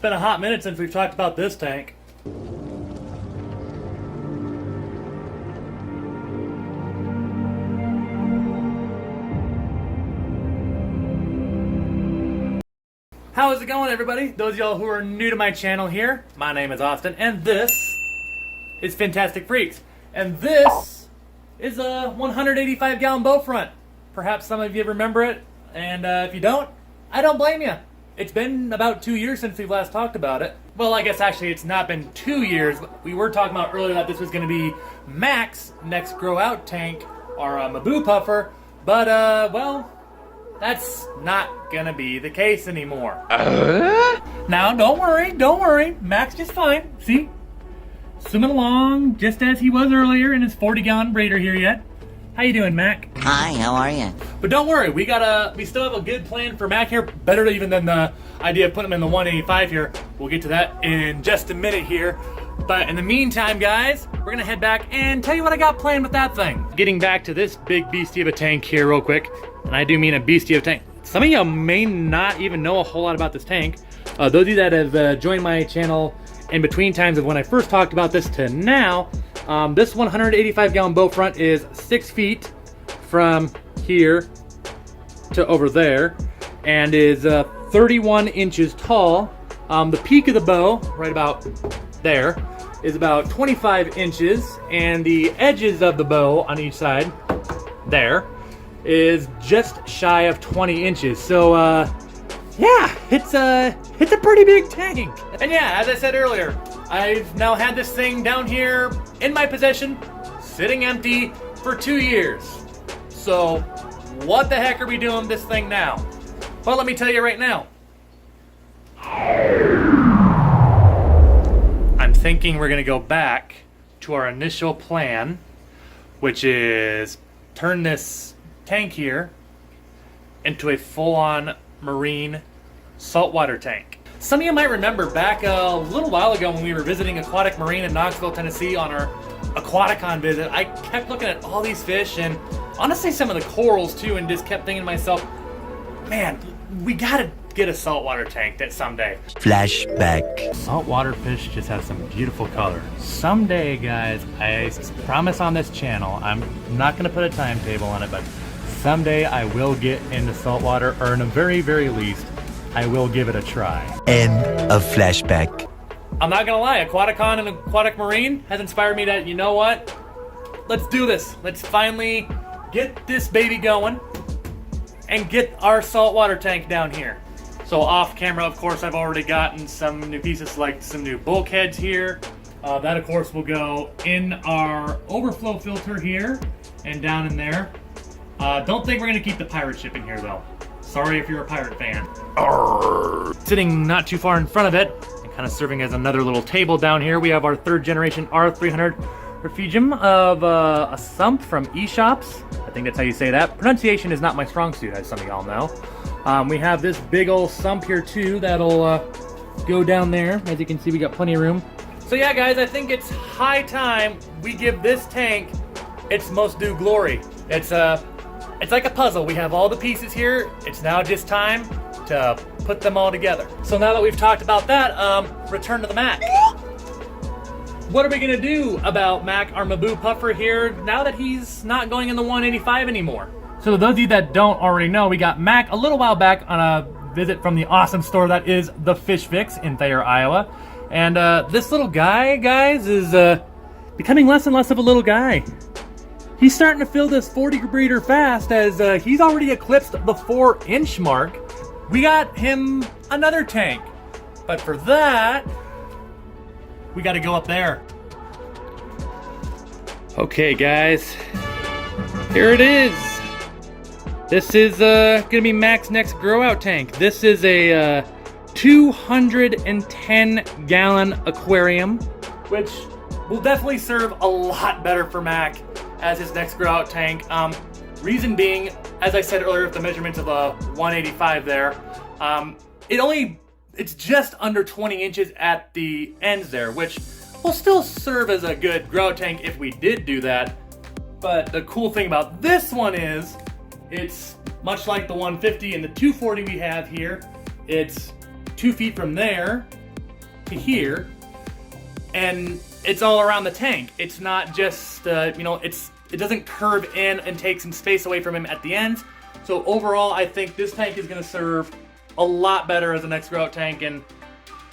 It's been a hot minute since we've talked about this tank. How is it going, everybody? Those of y'all who are new to my channel here, my name is Austin, and this is Fintastic Freaks. And this is a 185-gallon bow front. Perhaps some of you remember it, and if you don't, I don't blame you. It's been about 2 years since we've last talked about it. Well, I guess actually it's not been 2 years. We were talking about earlier that this was going to be Mac's next grow out tank, or Mbu Puffer, but well, that's not gonna be the case anymore. Now, don't worry. Mac's just fine. See? Swimming along just as he was earlier in his 40-gallon braider here yet. How you doing, Mac? Hi, how are you? But don't worry, we still have a good plan for Mac here. Better even than the idea of putting him in the 185 here. We'll get to that in just a minute here. But in the meantime, guys, we're gonna head back and tell you what I got planned with that thing. Getting back to this big beastie of a tank here real quick. And I do mean a beastie of a tank. Some of you may not even know a whole lot about this tank. Those of you that have joined my channel in between times of when I first talked about this to now, this 185-gallon bow front is 6 feet from here to over there and is 31 inches tall. The peak of the bow, right about there, is about 25 inches, and the edges of the bow on each side, there, is just shy of 20 inches. So, yeah, it's a pretty big tank. And yeah, as I said earlier, I've now had this thing down here in my possession, sitting empty for 2 years. So, what the heck are we doing with this thing now? Well, let me tell you right now. I'm thinking we're gonna go back to our initial plan, which is turn this tank here into a full-on marine saltwater tank. Some of you might remember back a little while ago when we were visiting Aquatic Marine in Knoxville, Tennessee on our Aquaticon visit, I kept looking at all these fish and honestly some of the corals too, and just kept thinking to myself, man, we gotta get a saltwater tank that someday. Flashback. Saltwater fish just have some beautiful color. Someday, guys, I promise on this channel, I'm not gonna put a timetable on it, but someday I will get into saltwater, or in the very, very least, I will give it a try. End of flashback. I'm not gonna lie, Aquaticon and Aquatic Marine has inspired me that, you know what? Let's do this. Let's finally get this baby going and get our saltwater tank down here. So off camera, of course, I've already gotten some new pieces, like some new bulkheads here. That, of course, will go in our overflow filter here and down in there. Don't think we're gonna keep the pirate ship in here, though. Sorry if you're a pirate fan. Arrgh. Sitting not too far in front of it, and kind of serving as another little table down here, we have our 3rd generation R300 refugium of a sump from eShops. I think that's how you say that. Pronunciation is not my strong suit, as some of y'all know. We have this big old sump here too that'll go down there. As you can see, we got plenty of room. So yeah, guys, I think it's high time we give this tank its most due glory. It's like a puzzle. We have all the pieces here. It's now just time to put them all together. So now that we've talked about that, return to the Mac. What are we gonna do about Mac, our Mbu Puffer here, now that he's not going in the 185 anymore? So those of you that don't already know, we got Mac a little while back on a visit from the awesome store that is the Fish Fix in Thayer, Iowa. And this little guy, guys, is becoming less and less of a little guy. He's starting to fill this 40 breeder fast, as he's already eclipsed the 4-inch mark. We got him another tank, but for that, we got to go up there. Okay, guys, here it is. This is gonna be Mac's next grow out tank. This is a 210-gallon aquarium, which will definitely serve a lot better for Mac as his next grow out tank. Reason being, as I said earlier, with the measurements of a 185 there, it's just under 20 inches at the ends there, which will still serve as a good grow out tank if we did do that. But the cool thing about this one is, it's much like the 150 and the 240 we have here. It's 2 feet from there to here, and it's all around the tank. It's not just, you know, it doesn't curve in and take some space away from him at the ends. So overall, I think this tank is going to serve a lot better as an next grout tank, and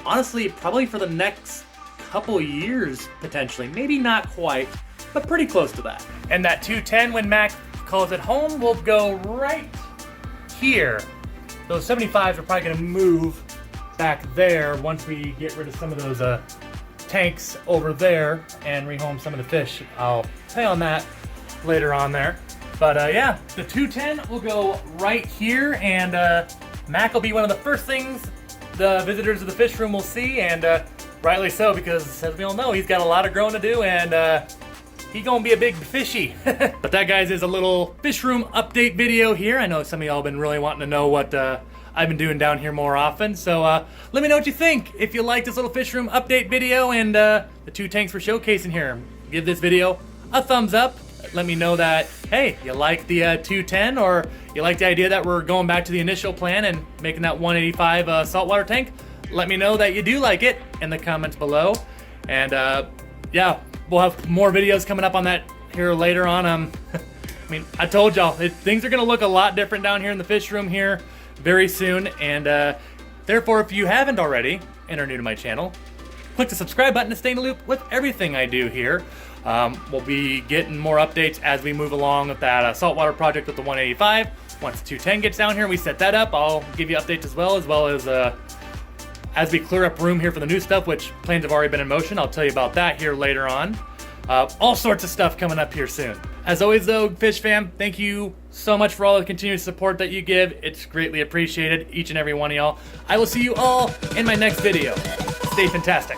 honestly, probably for the next couple years, potentially. Maybe not quite, but pretty close to that. And that 210, when Mac calls it home, will go right here. Those 75s are probably going to move back there once we get rid of some of those tanks over there and rehome some of the fish. I'll play on that later on there. But yeah, the 210 will go right here, and Mac will be one of the first things the visitors of the fish room will see, and rightly so, because as we all know, he's got a lot of growing to do, and he's gonna be a big fishy. But that, guys, is a little fish room update video here. I know some of y'all have been really wanting to know what I've been doing down here more often, so let me know what you think. If you like this little fish room update video and the 2 tanks we're showcasing here, give this video a thumbs up. Let me know that, hey, you like the 210, or you like the idea that we're going back to the initial plan and making that 185 saltwater tank. Let me know that you do like it in the comments below. And yeah, we'll have more videos coming up on that here later on. I mean, I told y'all, things are going to look a lot different down here in the fish room here very soon. And therefore, if you haven't already and are new to my channel, click the subscribe button to stay in the loop with everything I do here. We'll be getting more updates as we move along with that saltwater project with the 185. Once 210 gets down here and we set that up, I'll give you updates as well as we clear up room here for the new stuff, which plans have already been in motion. I'll tell you about that here later on. All sorts of stuff coming up here soon. As always though, Fish Fam, thank you so much for all the continued support that you give. It's greatly appreciated, each and every one of y'all. I will see you all in my next video. Stay fantastic.